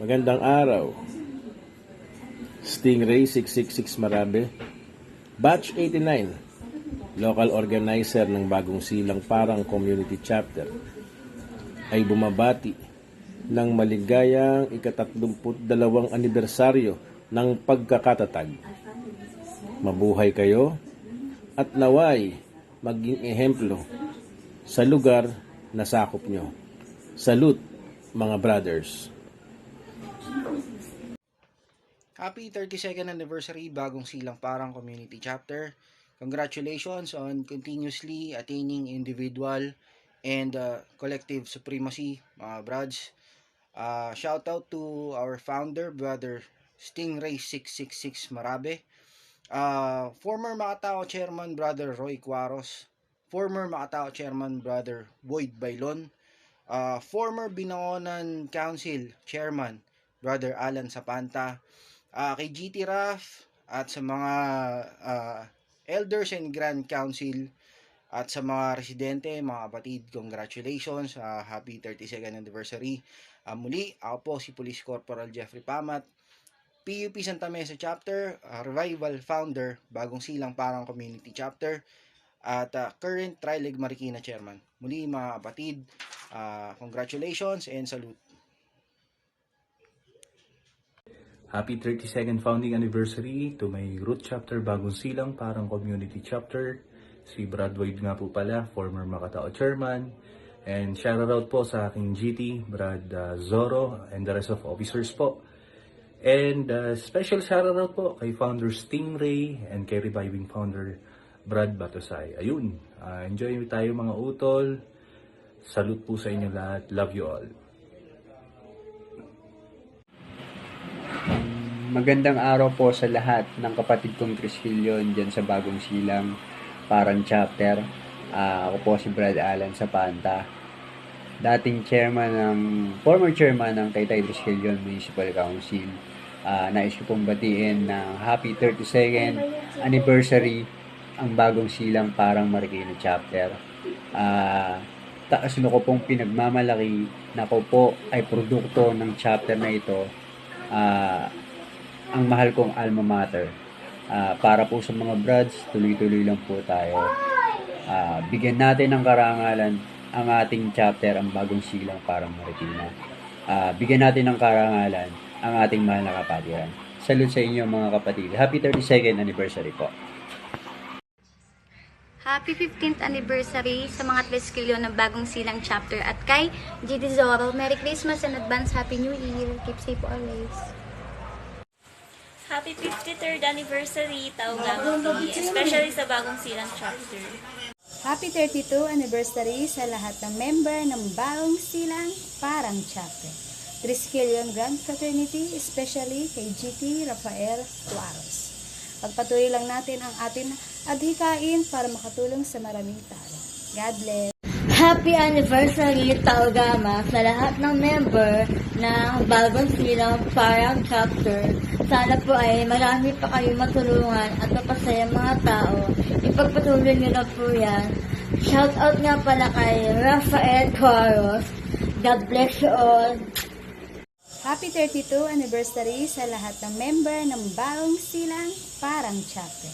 Magandang araw. Stingray 666 Marabe, Batch 89, local organizer ng Bagong Silang Parang Community Chapter, ay bumabati ng maligayang ika-32 anibersaryo ng pagkakatatag. Mabuhay kayo at naway maging ehemplo sa lugar na sakop nyo. Salute, mga brothers. Happy 32nd anniversary Bagong Silang Parang Community Chapter. Congratulations on continuously attaining individual and collective supremacy, mga brads. Shout out to our founder, Brother Stingray 666 Marabe. Former Makatao Chairman, Brother Roy Cuaros. Former Makatao Chairman, Brother Boyd Bailon. Former Binangonan Council Chairman, Brother Alan Sapanta. Kay GT Raf at sa mga elders and grand council at sa mga residente, mga kapatid, congratulations, happy 32nd anniversary. Muli, ako po si Police Corporal Jeffrey Pamat, PUP Santa Mesa Chapter, Revival Founder, Bagong Silang Parang Community Chapter, at current Trileg Marikina Chairman. Muli mga kapatid, congratulations and salute. Happy 32nd founding anniversary to my root chapter Bagong Silang Parang Community Chapter. Si Brad Boyd nga po pala, former Makatao Chairman. And shout out po sa aking GT, Brad Zoro, and the rest of officers po. And special shout out po kay founder Stingray and kay reviving founder Brad Batosay. Ayun, enjoy tayo mga utol. Salute po sa inyo lahat. Love you all. Magandang araw po sa lahat ng kapatid kong Triskelion dyan sa Bagong Silang Parang Chapter. Ako po si Brad Alan Sapanta, dating former chairman ng Taytay Triskelion Municipal Council. Nais ko pong batiin ng happy 32nd anniversary ang Bagong Silang Parang Marikina Chapter. Taas na ko pong pinagmamalaki na ko po ay produkto ng chapter na ito. Ang mahal kong alma mater. Para po sa mga brads, tuloy-tuloy lang po tayo. Bigyan natin ng karangalan ang ating chapter, ang Bagong Silang Parang Marikina. Bigyan natin ng karangalan ang ating mahal na kapatiran. Salute sa inyo mga kapatid. Happy 32nd anniversary po. Happy 15th anniversary sa mga Triskelion ng Bagong Silang Chapter at kay GT Zoro. Merry Christmas and advance Happy New Year. Keep safe always. Happy 53rd anniversary, Taugama P, especially sa Bagong Silang Chapter. Happy 32 anniversary sa lahat ng member ng Bagong Silang Parang Chapter. Triskelion Grand Fraternity, especially kay GT Rafael Cuaros. Pagpatuloy lang natin ang ating adhikain para makatulong sa maraming tao. God bless. Happy anniversary, Taugama, sa lahat ng member ng Bagong Silang Parang Chapter. Sana po ay marami pa kayo matulungan at mapasaya mga tao. Ipagpatuloy nyo na po yan. Shout out nga pala kay Rafael Cuaros. God bless you all. Happy 32 anniversary sa lahat ng member ng Bagong Silang Parang Chapter.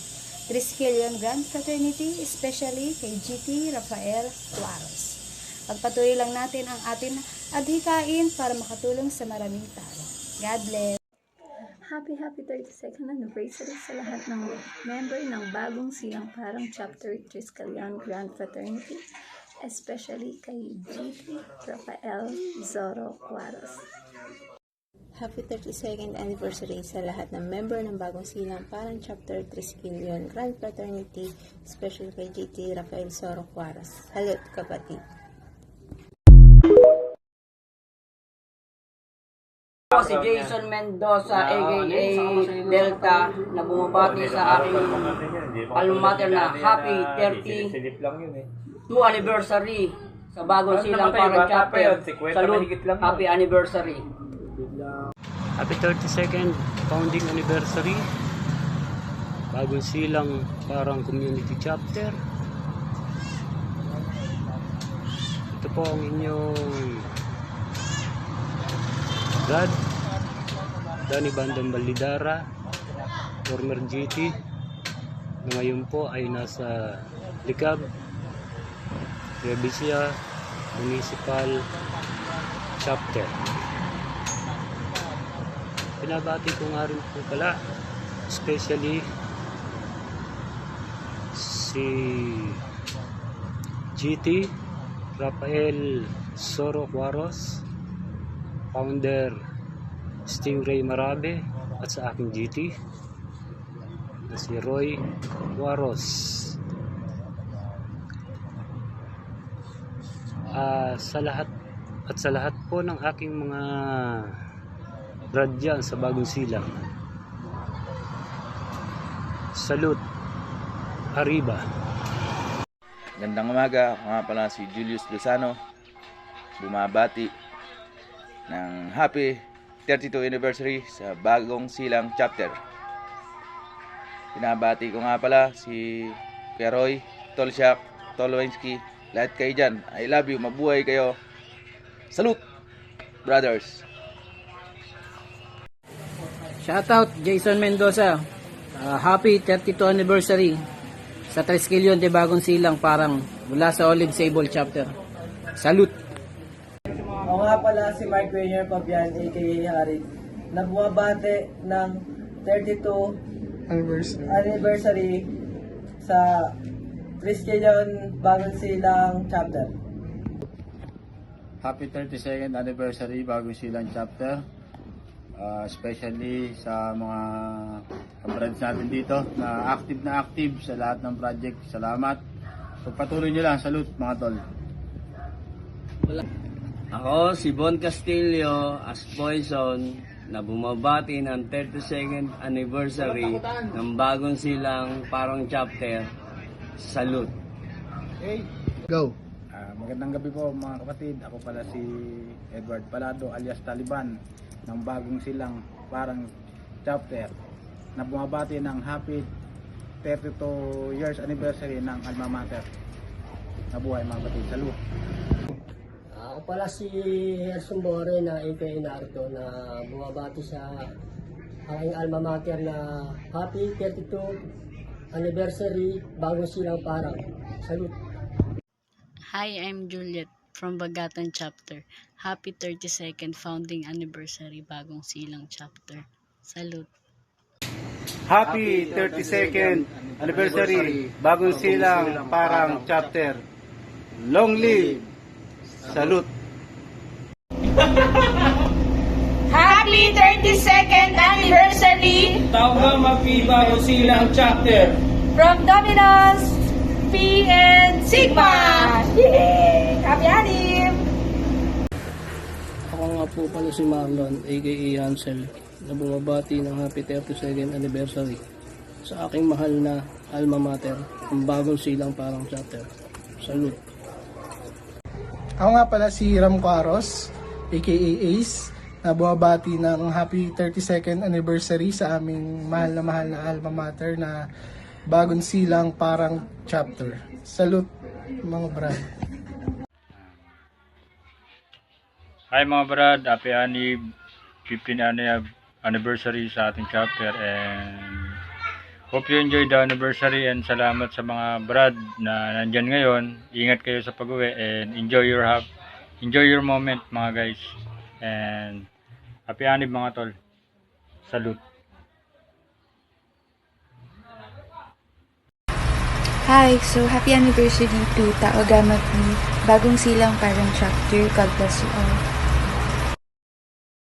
Triskelion Grand Fraternity, especially kay GT Rafael Cuaros. Pagpatuloy lang natin ang ating adhikain para makatulong sa maraming tao. God bless. Happy 32nd anniversary sa lahat ng member ng Bagong Silang Parang Chapter Triskelion Grand Fraternity, especially kay GT Rafael Zoro Cuaros. Happy 32nd anniversary sa lahat ng member ng Bagong Silang Parang Chapter Triskelion Grand Fraternity, especially kay GT Rafael Zoro Cuaros. Salute, kapatid! Ako si Jason Mendoza, aka Delta, na bumabati sa aking alma mater na happy 32 anniversary sa Bagong Silang Parang Chapter. Salute, happy anniversary! Happy 32nd founding anniversary Bagong Silang Parang Community Chapter. Ito po ang inyong God Danny Bandam Balidara, former GT, na ngayon po ay nasa Likab, Revisya Municipal Chapter. Pinabati ko nga rin po pala especially si GT Rafael Soro Cuaros, founder Stingray Marabe, at sa aking GT na si Roy Cuaros. Sa lahat po ng aking mga brad dyan sa Bagong Silang, salute, arriba. Gandang umaga, ako nga pala si Julius Lozano, bumabati ng happy 32 anniversary sa Bagong Silang Chapter. Pinabati ko nga pala si Kuya Roy, Tolsiak, Tolwensky, lahat kayo dyan. I love you, mabuhay kayo. Salute, brothers! Shoutout Jason Mendoza. Happy 32 anniversary sa Triskelion de Bagong Silang Parang mula sa Olive Sable Chapter. Salute! Ako nga pala si Mark Rainier Pabian aka Harit na bumabate ng 32 anniversary sa Triskelion Bagong Silang Chapter. Happy 32nd anniversary Bagong Silang Chapter. Especially sa mga kabrads natin dito na active sa lahat ng project. Salamat. Pagpatuloy nyo lang. Salute mga tol. Ako si Bon Castillo as Poison na bumabati ng 32nd anniversary ng Bagong Silang Parang Chapter. Salute. Okay. Go. Magandang gabi po mga kapatid. Ako pala si Edward Palado alias Taliban ng Bagong Silang Parang Chapter na bumabati ng happy 32 years anniversary ng Alma Mater. Nabuhay mga kapatid. Salute. Ako pala si Gerson Bore na aka Naruto na bumabati sa aking alma mater na happy 32 anniversary Bagong Silang Parang. Salute. Hi, I'm Juliet from Bagatan Chapter. Happy 32nd founding anniversary Bagong Silang Chapter. Salute. Happy 32nd anniversary Bagong Silang Parang Chapter. Long live. Salute. Happy 32nd anniversary Taugama P. Bagong Silang Chapter. from Dominos P and Sigma. Yay! Happy anim! Ako nga po pala si Marlon aka Hansel na bumabati ng happy 32nd anniversary sa aking mahal na alma mater, ang Bagong Silang Parang Chapter. Salute. Ako nga pala si Ram Cuaros, aka Ace, na bumabati ng happy 32nd anniversary sa aming mahal na alma mater na Bagong Silang Parang Chapter. Salute mga brad. Hi mga brad, happy 15th anniversary sa ating chapter and hope you enjoy the anniversary and salamat sa mga brad na nandyan ngayon. Ingat kayo sa pag-uwi and enjoy your moment mga guys, and happy anib mga tol. Salute. Hi! So, happy anniversary to Taogama P. Bagong Silang Parang Chapter. God bless you all.